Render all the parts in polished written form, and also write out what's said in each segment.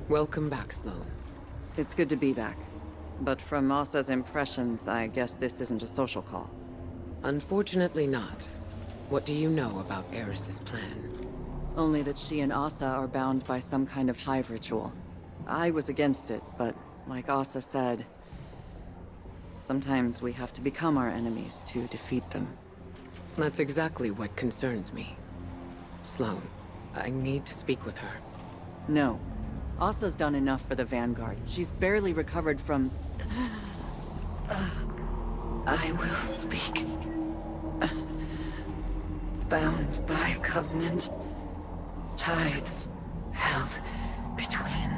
Welcome back, Sloane. It's good to be back. But from Asa's impressions, I guess this isn't a social call. Unfortunately not. What do you know about Eris's plan? Only that she and Asa are bound by some kind of hive ritual. I was against it, but like Asa said, sometimes we have to become our enemies to defeat them. That's exactly what concerns me. Sloane, I need to speak with her. No. Asa's done enough for the Vanguard. She's barely recovered from... I will speak. Bound by covenant. Tithes held between...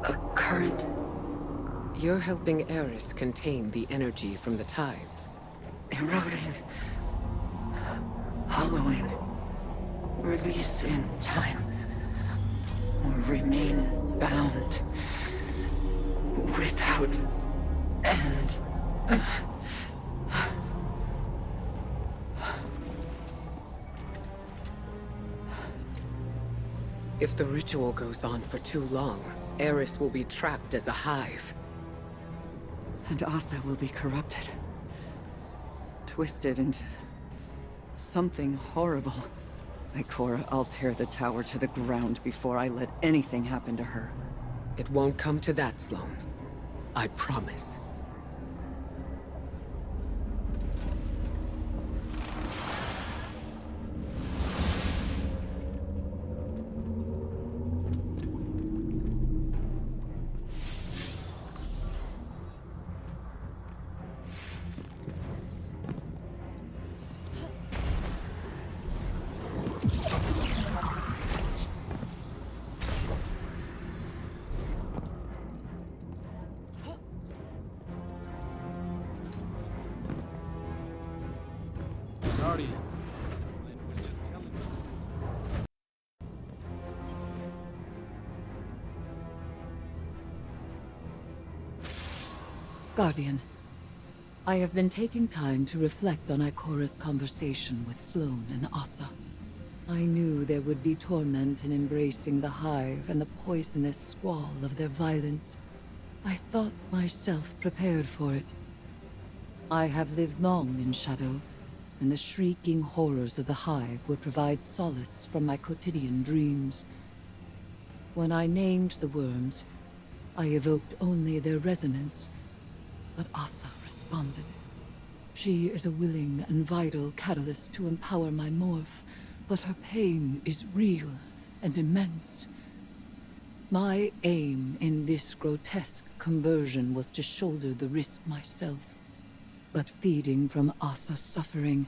a current... You're helping Eris contain the energy from the tithes. eroding... hollowing... release in time... or remain bound... without end. If the ritual goes on for too long, Eris will be trapped as a hive. And Asa will be corrupted. Twisted into... something horrible. Ikora, I'll tear the tower to the ground before I let anything happen to her. It won't come to that, Sloane. I promise. Guardian. Lynn was just telling me. Guardian, I have been taking time to reflect on Ikora's conversation with Sloane and Asa. I knew there would be torment in embracing the Hive and the poisonous squall of their violence. I thought myself prepared for it. I have lived long in shadow, and the shrieking horrors of the Hive would provide solace from my quotidian dreams. When I named the worms, I evoked only their resonance, but Asa responded. She is a willing and vital catalyst to empower my morph, but her pain is real and immense. My aim in this grotesque conversion was to shoulder the risk myself. But feeding from Asa's suffering,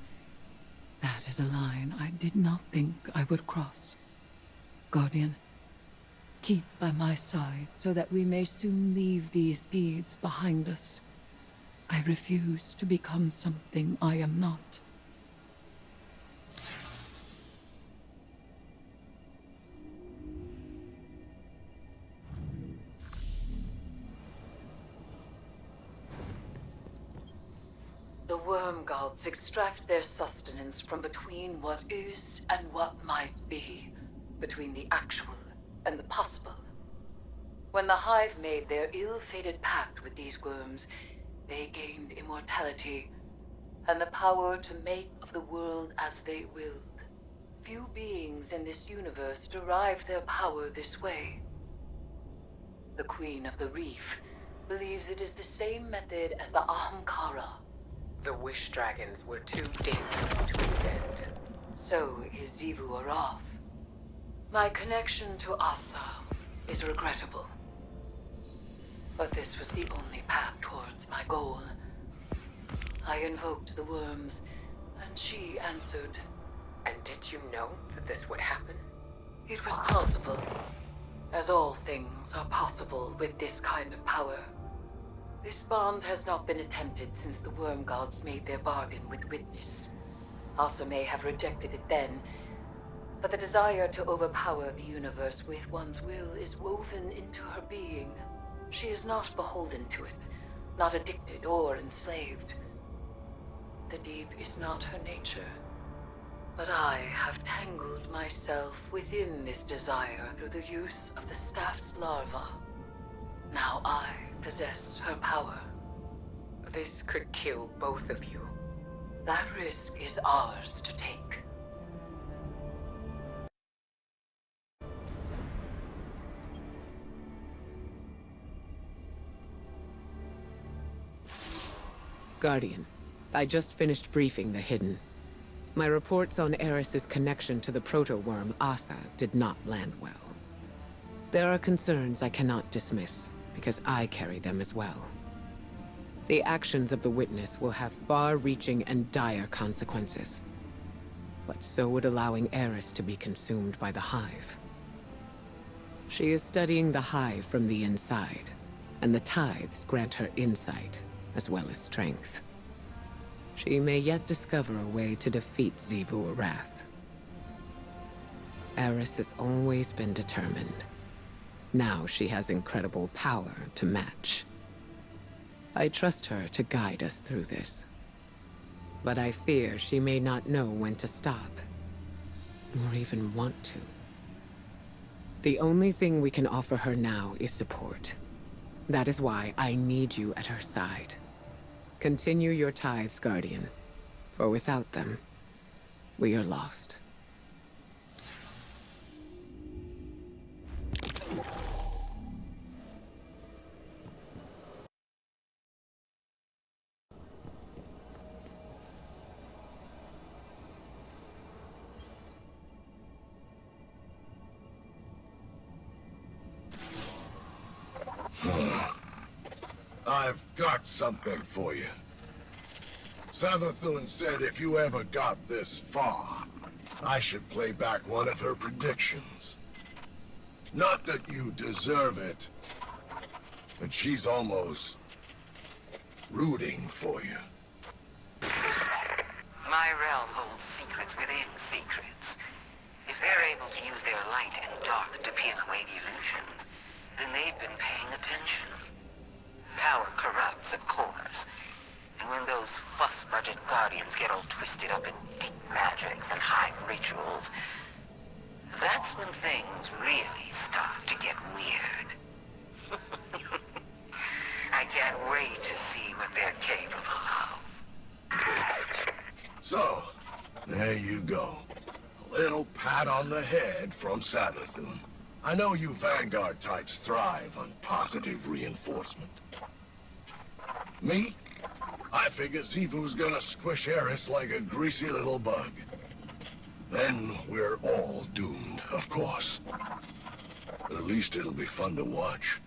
that is a line I did not think I would cross. Guardian, keep by my side so that we may soon leave these deeds behind us. I refuse to become something I am not. The worm gods extract their sustenance from between what is and what might be, between the actual and the possible. When the Hive made their ill-fated pact with these worms, they gained immortality and the power to make of the world as they willed. Few beings in this universe derive their power this way. The Queen of the Reef believes it is the same method as the Ahamkara. The Wish Dragons were too dangerous to exist. So is Xivu Arath. My connection to Asa is regrettable. But this was the only path towards my goal. I invoked the worms, and she answered. And did you know that this would happen? It was possible. As all things are possible with this kind of power. This bond has not been attempted since the worm gods made their bargain with Witness. Asa may have rejected it then, but the desire to overpower the universe with one's will is woven into her being. She is not beholden to it, not addicted or enslaved. The deep is not her nature. But I have tangled myself within this desire through the use of the staff's larva. Now I possess her power. This could kill both of you. That risk is ours to take. Guardian, I just finished briefing the Hidden. My reports on Eris's connection to the proto-worm Asa did not land well. There are concerns I cannot dismiss, because I carry them as well. The actions of the Witness will have far-reaching and dire consequences. But so would allowing Eris to be consumed by the Hive. She is studying the Hive from the inside, and the tithes grant her insight, as well as strength. She may yet discover a way to defeat Xivu Arath. Eris has always been determined. Now she has incredible power to match. I trust her to guide us through this. But I fear she may not know when to stop, nor even want to. The only thing we can offer her now is support. That is why I need you at her side. Continue your tithes, Guardian, for without them, we are lost. I've got something for you. Savathun said if you ever got this far, I should play back one of her predictions. Not that you deserve it, but she's almost rooting for you. My realm holds secrets within secrets. If they're able to use their light and dark to peel away the illusions, then they've been paying attention. Power corrupts, of course. And when those fuss-budget guardians get all twisted up in deep magics and high rituals, that's when things really start to get weird. I can't wait to see what they're capable of. So, there you go. A little pat on the head from Savathun. I know you Vanguard types thrive on positive reinforcement. Me? I figure Xivu's gonna squish Eris like a greasy little bug. Then we're all doomed, of course. But at least it'll be fun to watch.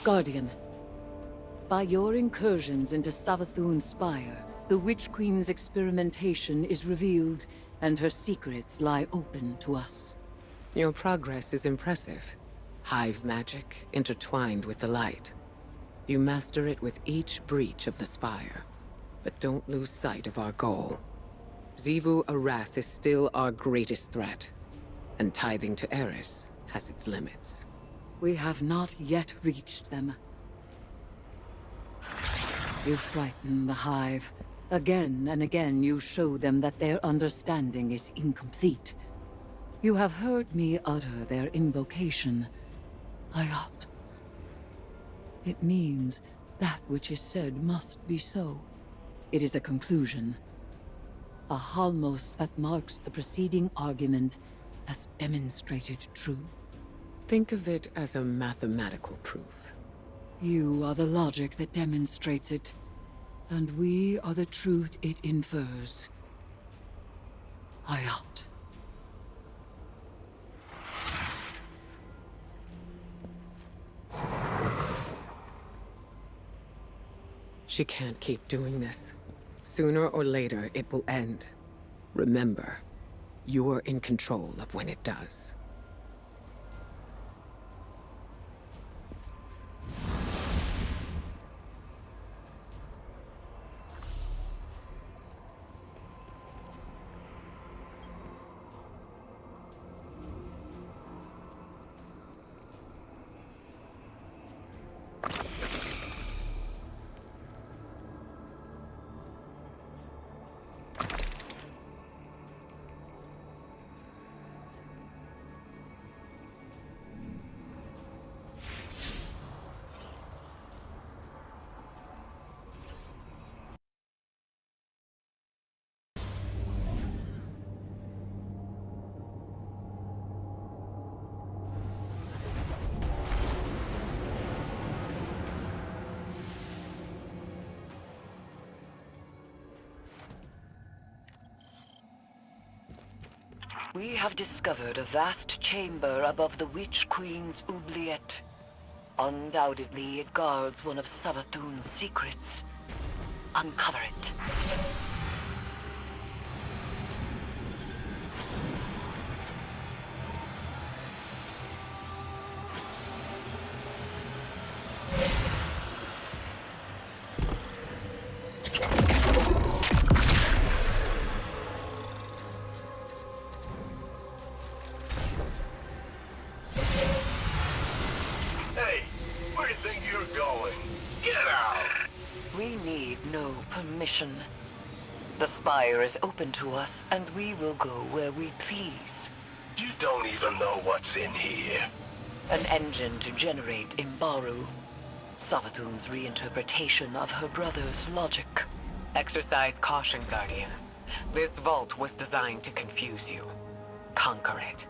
Guardian, by your incursions into Savathun's spire, the Witch Queen's experimentation is revealed, and her secrets lie open to us. Your progress is impressive. Hive magic intertwined with the light. You master it with each breach of the spire. But don't lose sight of our goal. Xivu Arath is still our greatest threat, and tithing to Eris has its limits. We have not yet reached them. You frighten the Hive. Again and again you show them that their understanding is incomplete. You have heard me utter their invocation, Ayat. It means that which is said must be so. It is a conclusion. A halmos that marks the preceding argument as demonstrated true. Think of it as a mathematical proof. You are the logic that demonstrates it, and we are the truth it infers. Ayat. She can't keep doing this. Sooner or later, it will end. Remember, you're in control of when it does. We have discovered a vast chamber above the Witch Queen's oubliette. Undoubtedly, it guards one of Savathun's secrets. Uncover it. Hey, where do you think you're going? Get out! We need no permission. The spire is open to us, and we will go where we please. You don't even know what's in here. An engine to generate Imbaru. Savathun's reinterpretation of her brother's logic. Exercise caution, Guardian. This vault was designed to confuse you. Conquer it.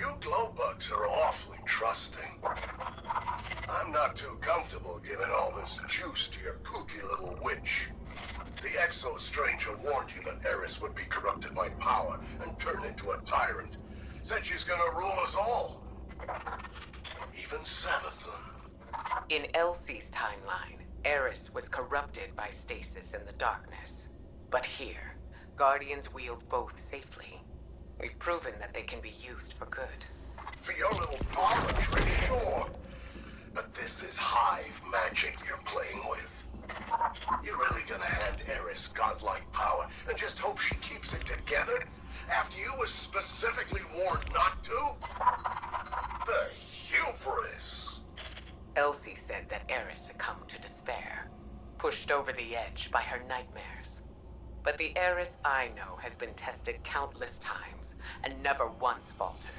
You glowbugs are awfully trusting. I'm not too comfortable giving all this juice to your kooky little witch. The Exo-Stranger warned you that Eris would be corrupted by power and turn into a tyrant. Said she's gonna rule us all. Even Savathun. In Elsie's timeline, Eris was corrupted by stasis in the darkness. But here, Guardians wield both safely. We've proven that they can be used for good. For your little parlor trick, sure. But this is Hive magic you're playing with. You really gonna hand Eris godlike power and just hope she keeps it together? After you was specifically warned not to? The hubris! Elsie said that Eris succumbed to despair, pushed over the edge by her nightmares. But the Eris I know has been tested countless times and never once faltered.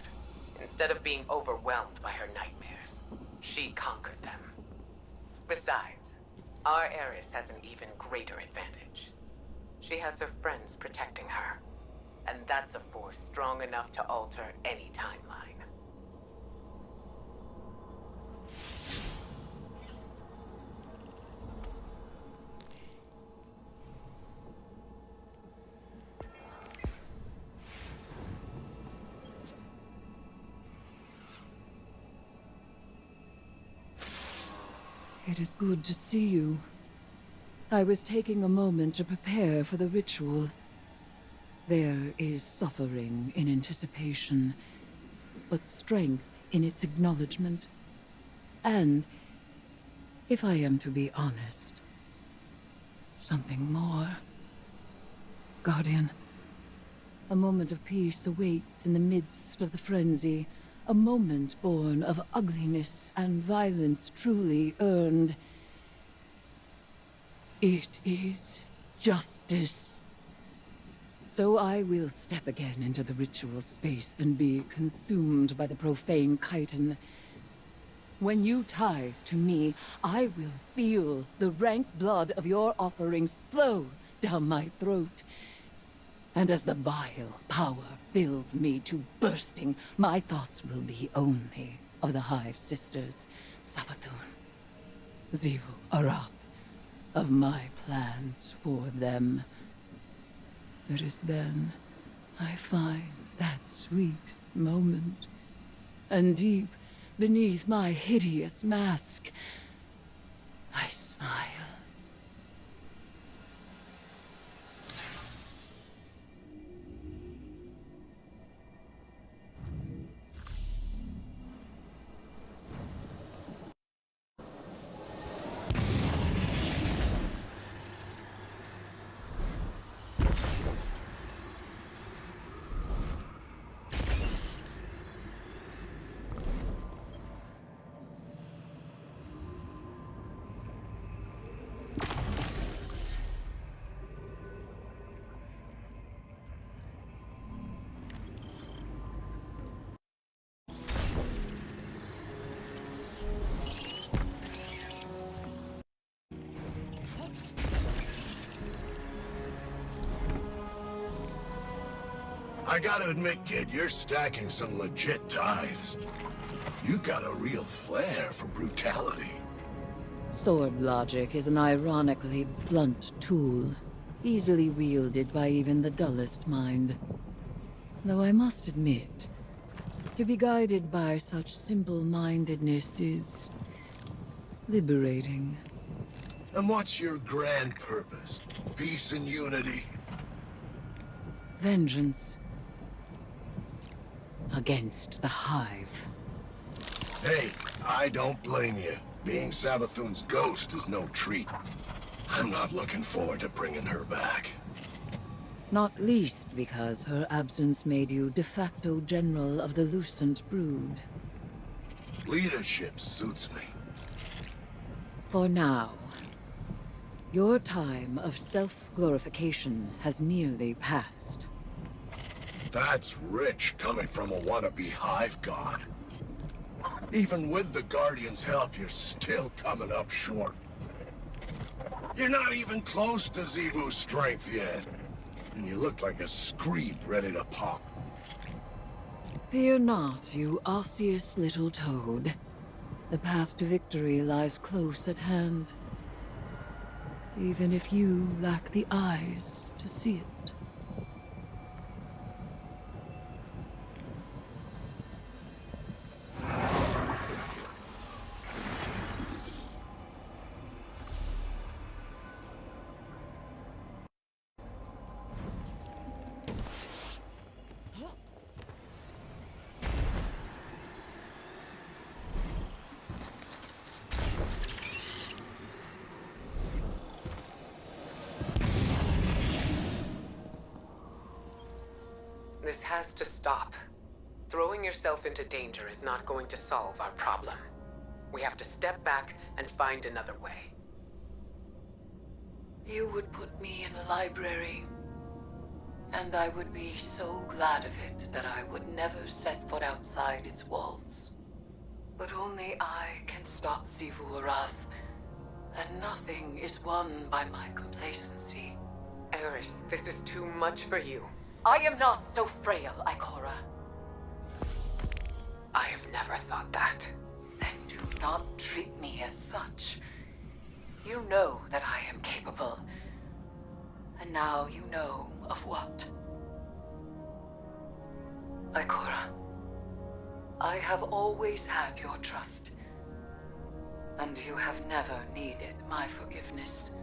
Instead of being overwhelmed by her nightmares, she conquered them. Besides, our Eris has an even greater advantage. She has her friends protecting her, and that's a force strong enough to alter any timeline. It is good to see you. I was taking a moment to prepare for the ritual. There is suffering in anticipation, but strength in its acknowledgement. And, if I am to be honest, something more. Guardian, a moment of peace awaits in the midst of the frenzy. A moment born of ugliness and violence truly earned. It is justice. So I will step again into the ritual space and be consumed by the profane chitin. When you tithe to me, I will feel the rank blood of your offerings flow down my throat. And as the vile power fills me to bursting, my thoughts will be only of the Hive Sisters, Savathun, Xivu Arath, of my plans for them. It is then I find that sweet moment, and deep beneath my hideous mask, I smile. I gotta admit, kid, you're stacking some legit tithes. You got a real flair for brutality. Sword logic is an ironically blunt tool, easily wielded by even the dullest mind. Though I must admit, to be guided by such simple-mindedness is liberating. And what's your grand purpose? Peace and unity? Vengeance. Against the Hive. Hey, I don't blame you. Being Savathun's ghost is no treat. I'm not looking forward to bringing her back. Not least because her absence made you de facto general of the Lucent Brood. Leadership suits me. For now. Your time of self-glorification has nearly passed. That's rich coming from a wannabe Hive god. Even with the Guardian's help, you're still coming up short. You're not even close to Xivu's strength yet. And you look like a screed ready to pop. Fear not, you osseous little toad. The path to victory lies close at hand. Even if you lack the eyes to see it. This has to stop. Throwing yourself into danger is not going to solve our problem. We have to step back and find another way. You would put me in a library, and I would be so glad of it that I would never set foot outside its walls. But only I can stop Xivu Arath, and nothing is won by my complacency. Eris, this is too much for you. I am not so frail, Ikora. I have never thought that. Then do not treat me as such. You know that I am capable. And now you know of what. Ikora, I have always had your trust. And you have never needed my forgiveness.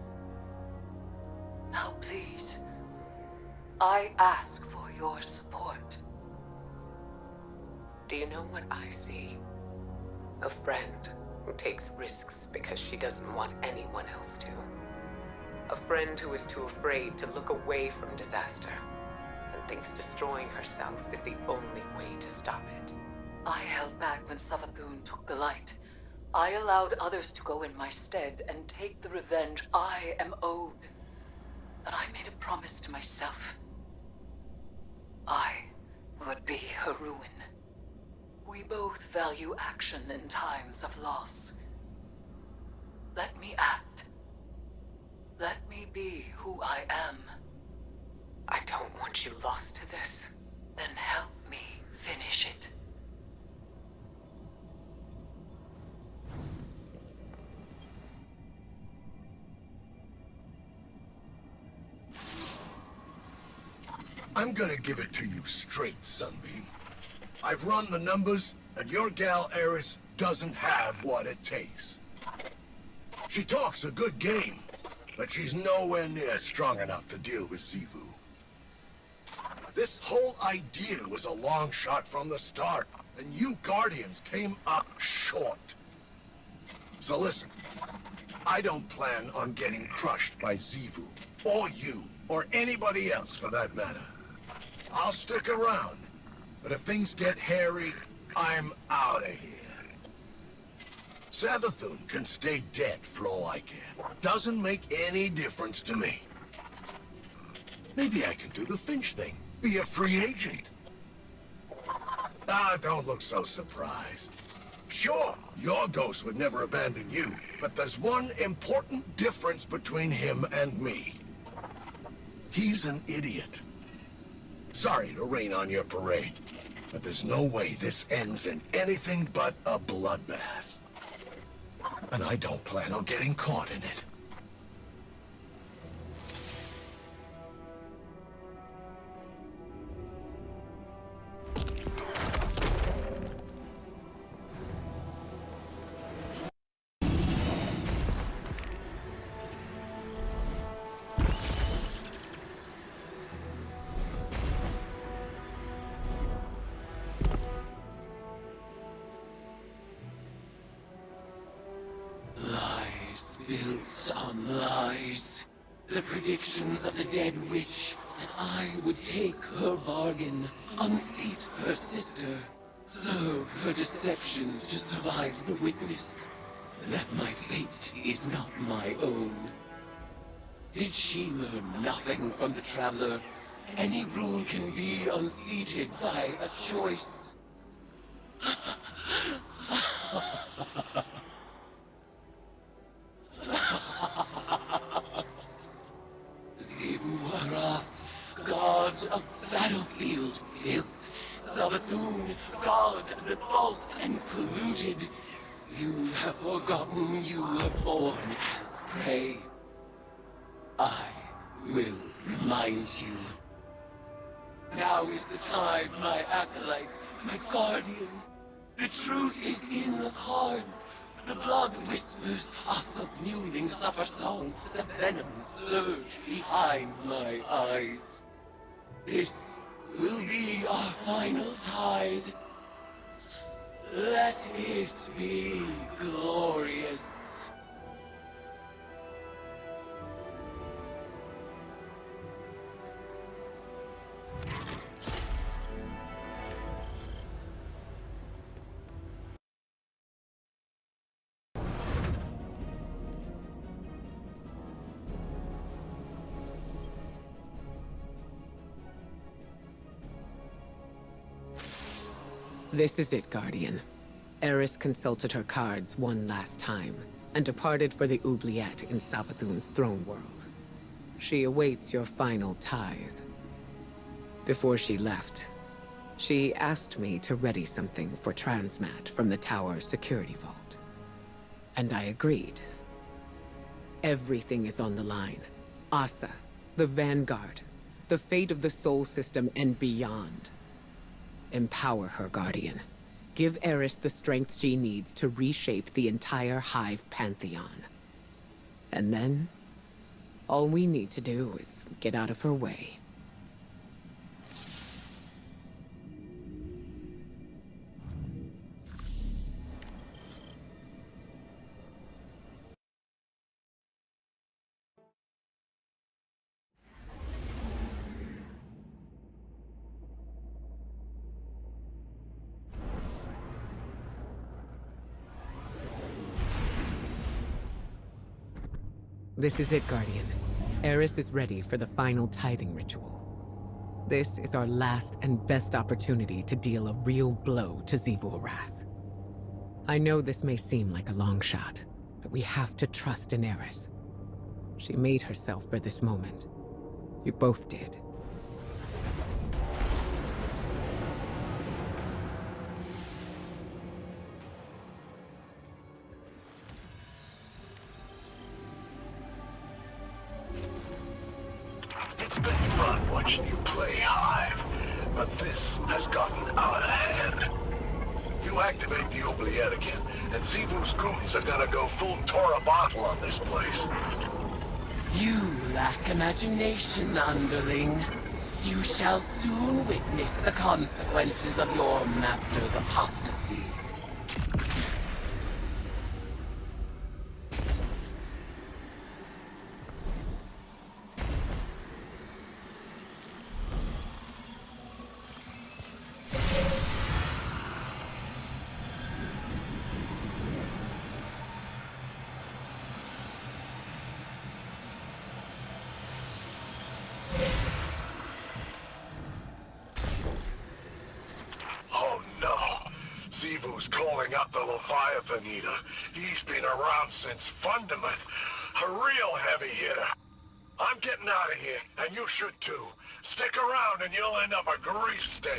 Now please, I ask for your support. Do you know what I see? A friend who takes risks because she doesn't want anyone else to. A friend who is too afraid to look away from disaster and thinks destroying herself is the only way to stop it. I held back when Savathun took the light. I allowed others to go in my stead and take the revenge I am owed. But I made a promise to myself. I would be her ruin. We both value action in times of loss. Let me act. Let me be who I am. I don't want you lost to this. Then help me finish it. I'm gonna give it to you straight, Sunbeam. I've run the numbers, and your gal Eris doesn't have what it takes. She talks a good game, but she's nowhere near strong enough to deal with Xivu. This whole idea was a long shot from the start, and you Guardians came up short. So listen, I don't plan on getting crushed by Xivu, or you, or anybody else for that matter. I'll stick around, but if things get hairy, I'm out of here. Savathun can stay dead for all I care. Doesn't make any difference to me. Maybe I can do the Finch thing, be a free agent. Ah, don't look so surprised. Sure, your ghost would never abandon you, but there's one important difference between him and me. He's an idiot. Sorry to rain on your parade, but there's no way this ends in anything but a bloodbath. And I don't plan on getting caught in it. Lies built on lies. The predictions of the dead witch that I would take her bargain, unseat her sister, serve her deceptions to survive the witness. That my fate is not my own. Did she learn nothing from the Traveler? Any rule can be unseated by a choice. Xivu Arath, god of battlefield filth, Savathun, god of the false and polluted. You have forgotten you were born as prey. I will remind you. Now is the time, my acolyte, my guardian. The truth is in the cards. The blood whispers Asa's mewling suffer song. The venom surge behind my eyes. This will be our final tide. Let it be glorious. This is it, Guardian. Eris consulted her cards one last time, and departed for the Oubliette in Savathun's throne world. She awaits your final tithe. Before she left, she asked me to ready something for Transmat from the tower's security vault. And I agreed. Everything is on the line. Asa, the Vanguard, the fate of the Sol System and beyond. Empower her, Guardian. Give Eris the strength she needs to reshape the entire Hive Pantheon. And then, all we need to do is get out of her way. This is it, Guardian. Eris is ready for the final tithing ritual. This is our last and best opportunity to deal a real blow to Xivu Arath. I know this may seem like a long shot, but we have to trust in Eris. She made herself for this moment. You both did. It's been fun watching you play, Hive, but this has gotten out of hand. You activate the Oubliette again, and Xivu's goons are gonna go full Tora bottle on this place. You lack imagination, underling. You shall soon witness the consequences of your master's apostasy. Oh no! Xivu's calling up the Leviathan Eater. He's been around since Fundament. A real heavy hitter. I'm getting out of here, and you should too. Stick around and you'll end up a grease stain.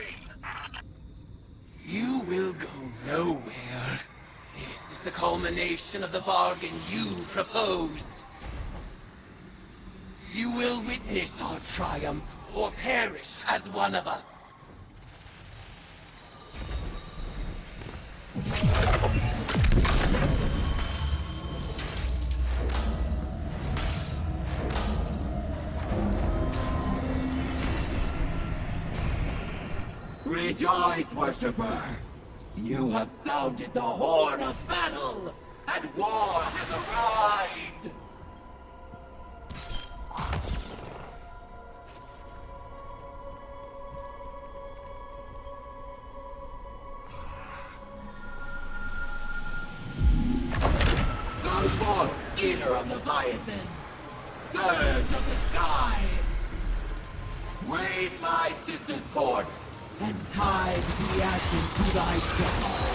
You will go nowhere. This is the culmination of the bargain you proposed. You will witness our triumph, or perish as one of us. Rejoice, worshipper! You have sounded the horn of battle, and war has arrived! Go forth, eater of Leviathans, scourge of the sky! Raise my sister's court, and tide the ashes to thy death.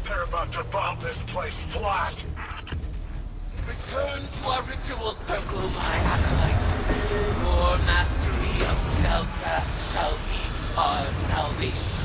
They're about to bomb this place flat. Return to our ritual circle, my acolyte. Your mastery of spellcraft shall be our salvation.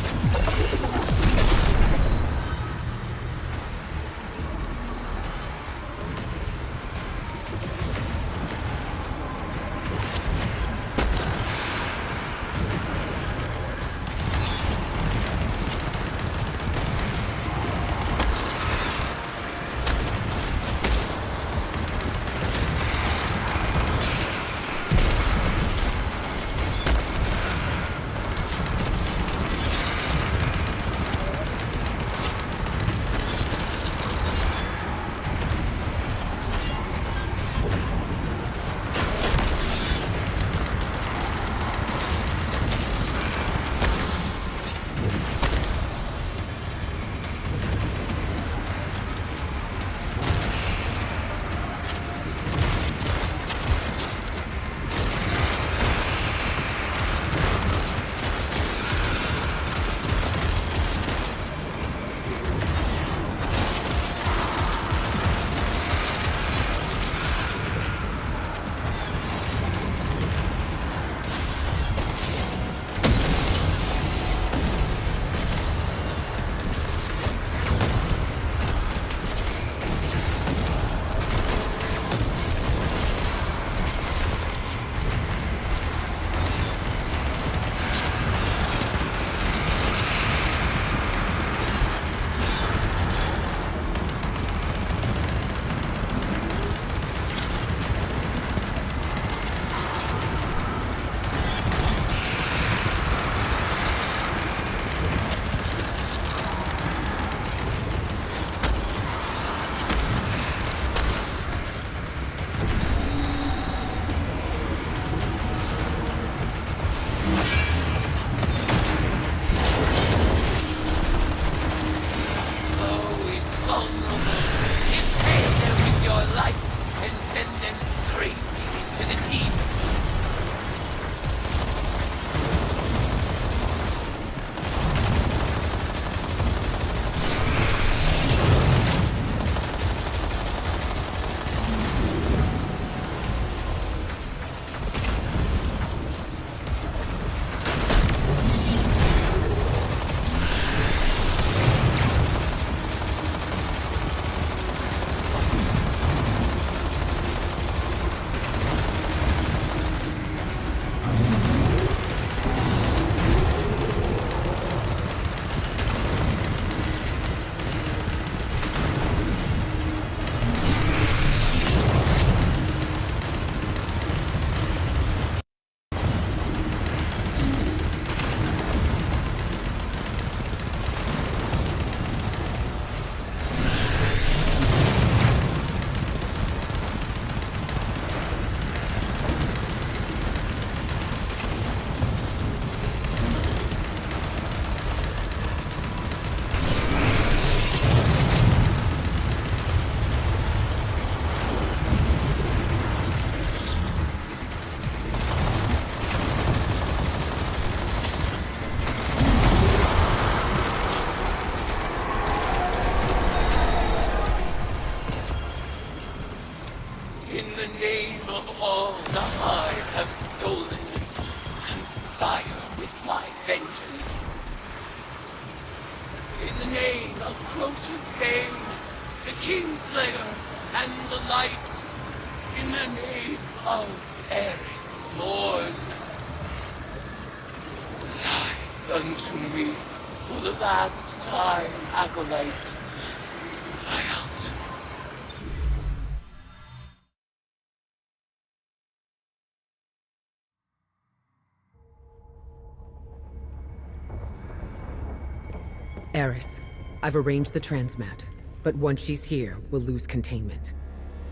Eris, I've arranged the transmat, but once she's here, we'll lose containment.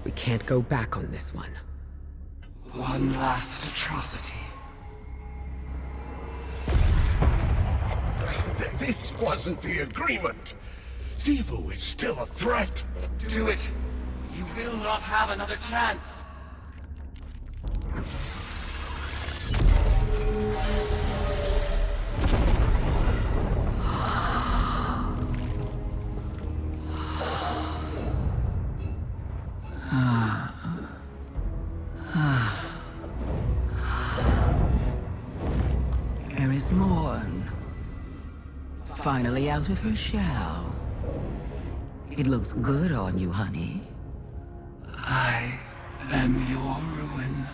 We can't go back on this one. One last atrocity. This wasn't the agreement. Xivu is still a threat. Do it. You will not have another chance. finally out of her shell. It looks good on you, honey. I am your ruin.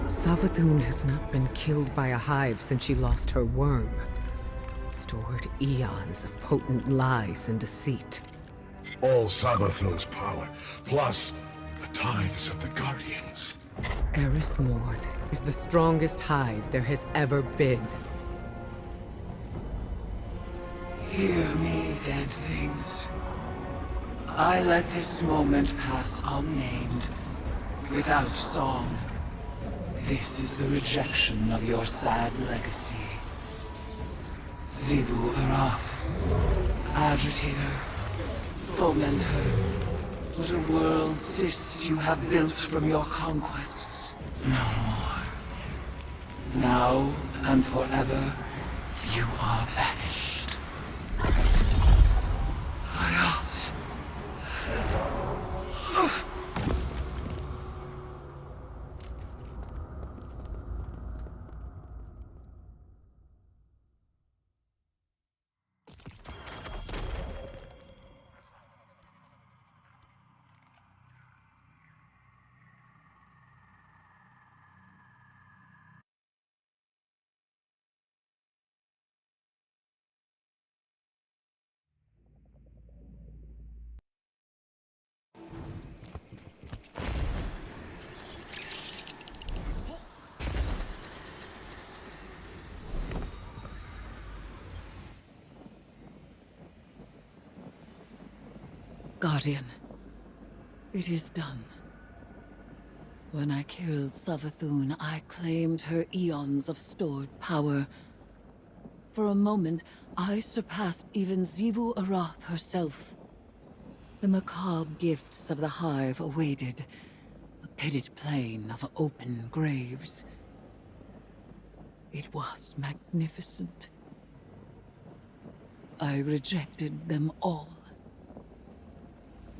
Savathun has not been killed by a hive since she lost her worm. Stored eons of potent lies and deceit. All Savathun's power, plus the tithes of the Guardians. Eris Morn is the strongest hive there has ever been. Hear me, dead things. I let this moment pass unnamed, without song. This is the rejection of your sad legacy. Xivu Araf, agitator, fomenter, what a world cyst you have built from your conquests. No more. Now and forever, you are banished. Hayat. Guardian, it is done. When I killed Savathun, I claimed her eons of stored power. For a moment, I surpassed even Xivu Arath herself. The macabre gifts of the Hive awaited, a pitted plain of open graves. It was magnificent. I rejected them all.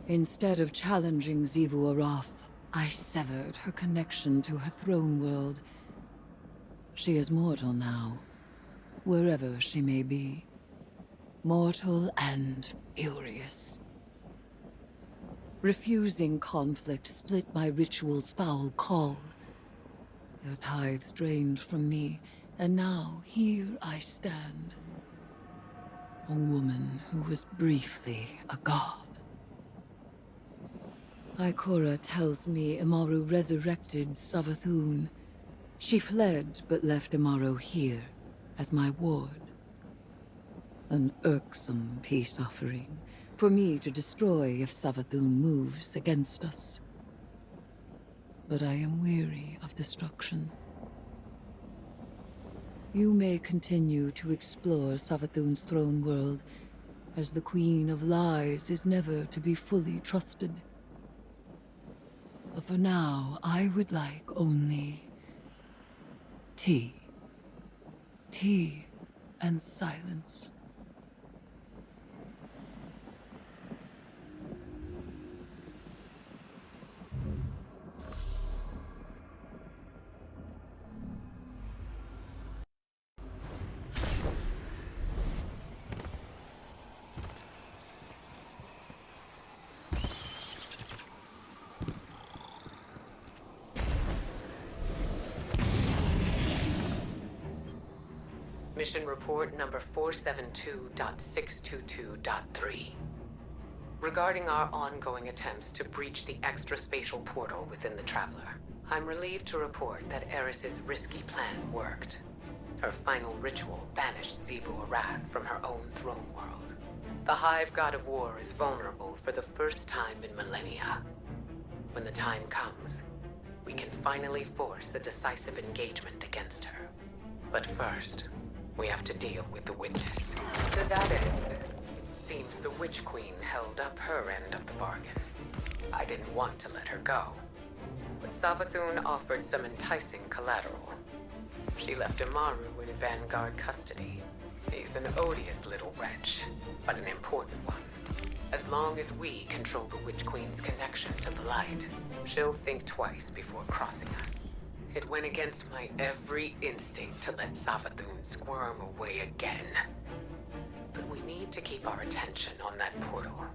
Instead of challenging Xivu Arath, I severed her connection to her throne world. She is mortal now, wherever she may be. Mortal and furious. Refusing conflict split my ritual's foul call. Their tithes drained from me, and now here I stand. A woman who was briefly a god. Ikora tells me Amaru resurrected Savathun. She fled, but left Amaru here, as my ward. An irksome peace offering, for me to destroy if Savathun moves against us. But I am weary of destruction. You may continue to explore Savathun's throne world, as the Queen of Lies is never to be fully trusted. But for now, I would like only tea. Tea and silence. Mission report number 472.622.3. Regarding our ongoing attempts to breach the extra-spatial portal within the Traveler, I'm relieved to report that Eris's risky plan worked. Her final ritual banished Xivu Arath from her own throne world. The Hive God of War is vulnerable for the first time in millennia. When the time comes, we can finally force a decisive engagement against her. But first, we have to deal with the Witness. To that end, it seems the Witch Queen held up her end of the bargain. I didn't want to let her go, but Savathun offered some enticing collateral. She left Amaru in Vanguard custody. He's an odious little wretch, but an important one. As long as we control the Witch Queen's connection to the light, she'll think twice before crossing us. It went against my every instinct to let Savathun squirm away again. But we need to keep our attention on that portal.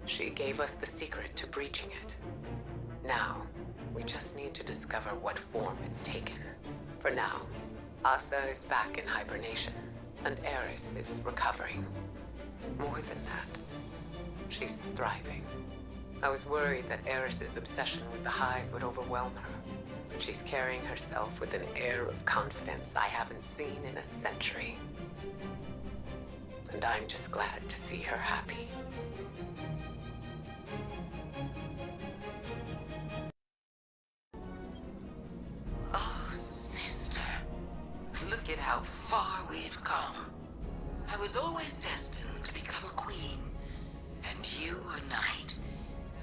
She gave us the secret to breaching it. Now, we just need to discover what form it's taken. For now, Asa is back in hibernation, and Eris is recovering. More than that, she's thriving. I was worried that Eris's obsession with the Hive would overwhelm her. But she's carrying herself with an air of confidence I haven't seen in a century. And I'm just glad to see her happy. Oh, sister. Look at how far we've come. I was always destined to become a queen, and you a knight.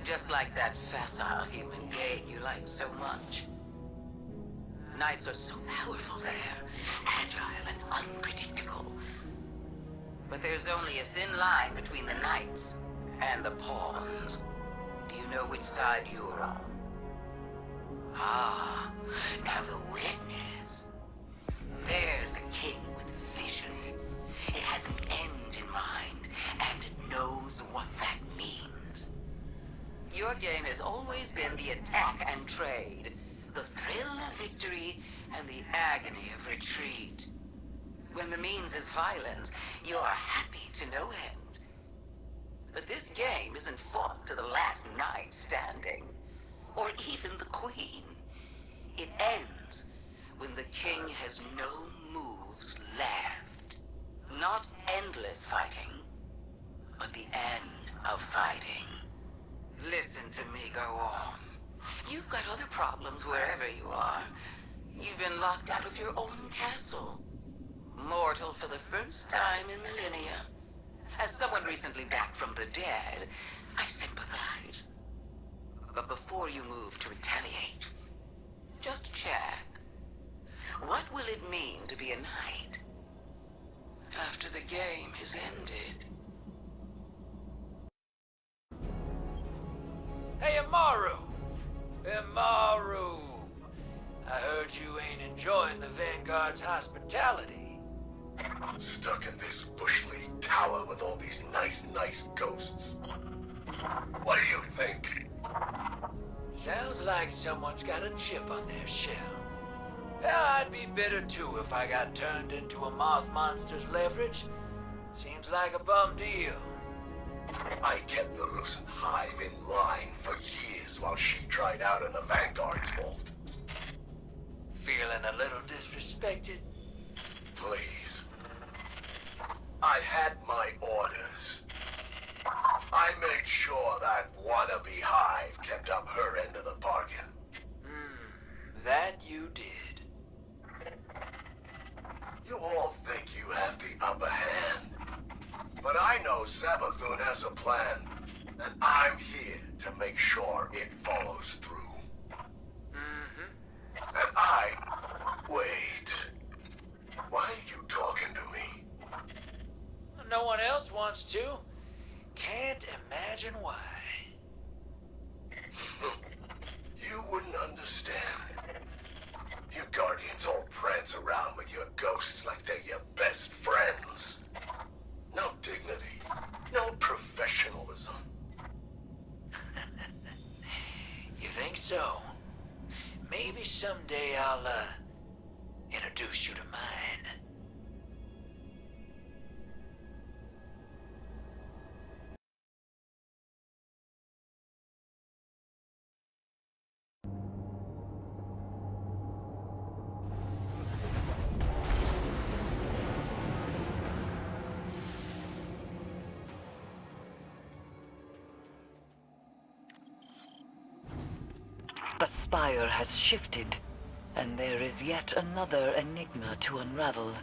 Just like that facile human Gate you like so much. Knights are so powerful there, agile and unpredictable. But there's only a thin line between the knights and the pawns. Do you know which side you're on? Ah, now the witness. There's a king with vision. It has an end in mind, and it knows what that means. Your game has always been the attack and trade, the thrill of victory and the agony of retreat. When the means is violence, you're happy to no end. But this game isn't fought to the last knight standing, or even the queen. It ends when the king has no moves left. Not endless fighting, but the end of fighting. Listen to me go on. You've got other problems wherever you are. You've been locked out of your own castle. Mortal for the first time in millennia. As someone recently back from the dead, I sympathize. But before you move to retaliate, just check. What will it mean to be a knight after the game is ended? Hey, Amaru! Amaru! I heard you ain't enjoying the Vanguard's hospitality. I'm stuck in this Bush League tower with all these nice ghosts. What do you think? Sounds like someone's got a chip on their shell. Yeah, I'd be bitter too if I got turned into a moth monster's leverage. Seems like a bum deal. I kept the Lucent Hive in line for years while she tried out in the Vanguard's vault. Feeling a little disrespected? Please. I had my orders. I made sure that wannabe Hive kept up her end of the bargain. That you did. You all think you have the upper hand. But I know Savathun has a plan, and I'm here to make sure it follows through. And I... Wait. Why are you talking to me? No one else wants to. Can't imagine why. You wouldn't understand. You Guardians all prance around with your ghosts like they're your best friends. No dignity. No professionalism. You think so? Maybe someday I'll, introduce you to mine. The spire has shifted, and there is yet another enigma to unravel.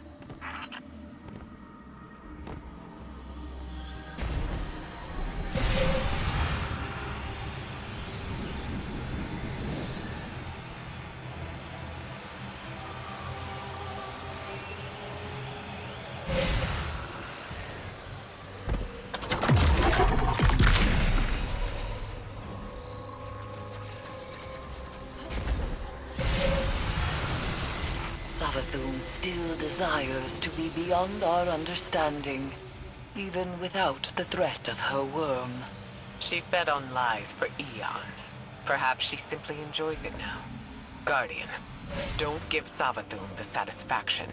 Savathun still desires to be beyond our understanding, even without the threat of her worm. She fed on lies for eons. Perhaps she simply enjoys it now. Guardian, don't give Savathun the satisfaction.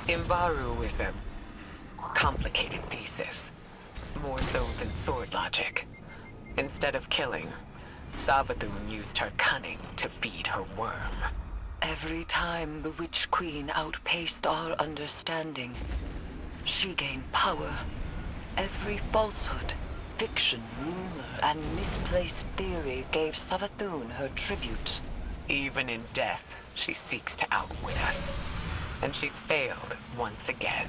Imbaru is a complicated thesis, more so than sword logic. Instead of killing, Savathun used her cunning to feed her worm. Every time the Witch Queen outpaced our understanding, she gained power. Every falsehood Fiction, rumor, and misplaced theory gave Savathun her tribute. Even in death, she seeks to outwit us. And she's failed once again.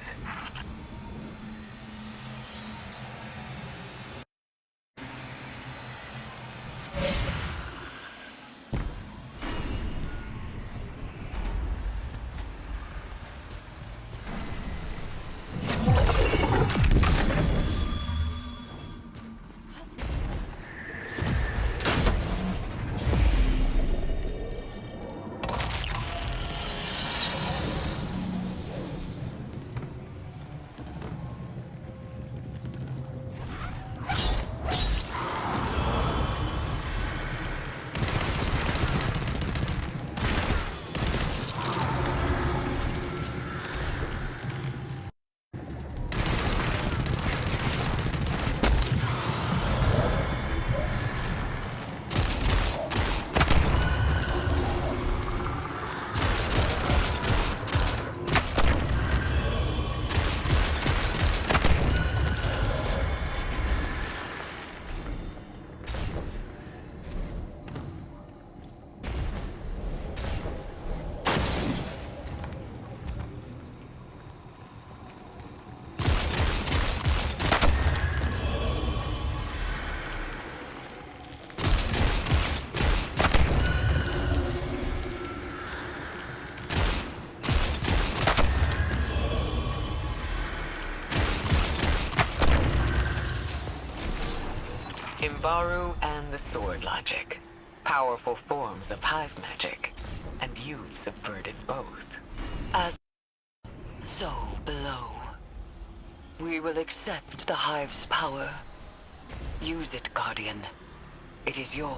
Imbaru and the sword logic. Powerful forms of hive magic. And you've subverted both. As so below. We will accept the Hive's power. Use it, Guardian. It is yours.